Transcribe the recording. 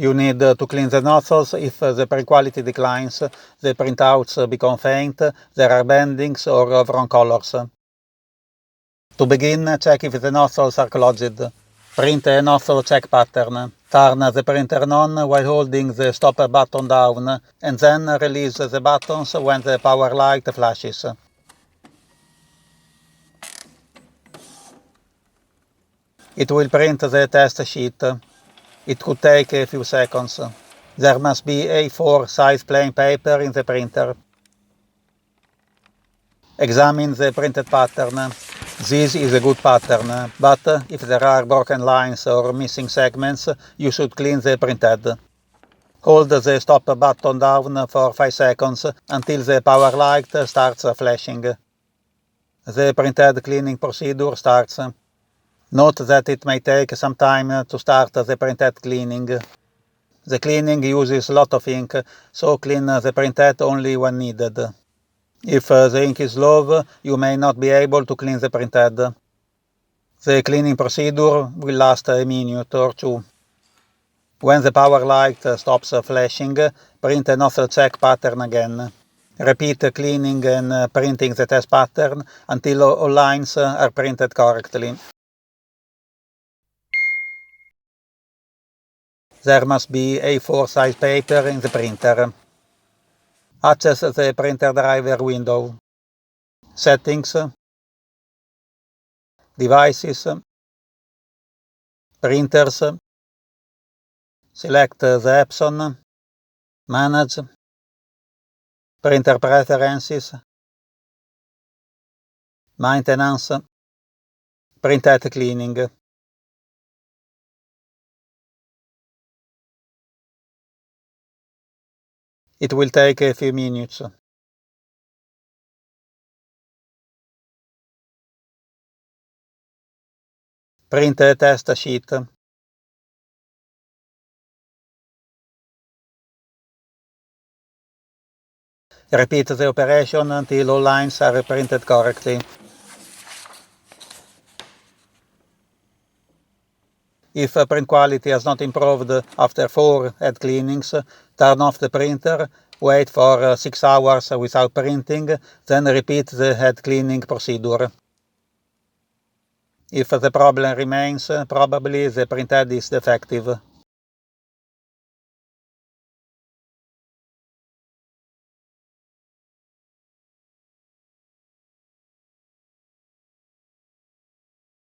You need to clean the nozzles. If the print quality declines, the printouts become faint, there are bendings or wrong colors. To begin, check if the nozzles are closed. Print a nozzle check pattern. Turn the printer on while holding the stopper button down, and then release the buttons when the power light flashes. It will print the test sheet. It could take a few seconds. There must be A4 size plain paper in the printer. Examine the printed pattern. This is a good pattern, but if there are broken lines or missing segments, you should clean the printhead. Hold the stop button down for 5 seconds until the power light starts flashing. The printhead cleaning procedure starts. Note that it may take some time to start the printhead cleaning. The cleaning uses a lot of ink, so clean the printhead only when needed. If the ink is low, you may not be able to clean the printhead. The cleaning procedure will last a minute or two. When the power light stops flashing, print a nozzle check pattern again. Repeat cleaning and printing the test pattern until all lines are printed correctly. There must be A4 size paper in the printer. Access the printer driver window. Settings. Devices. Printers. Select the Epson. Manage. Printer preferences. Maintenance. Printhead cleaning. It will take a few minutes. Print a test sheet. Repeat the operation until all lines are printed correctly. If print quality has not improved after 4 head cleanings, turn off the printer, wait for 6 hours without printing, then repeat the head cleaning procedure. If the problem remains, probably the printhead is defective.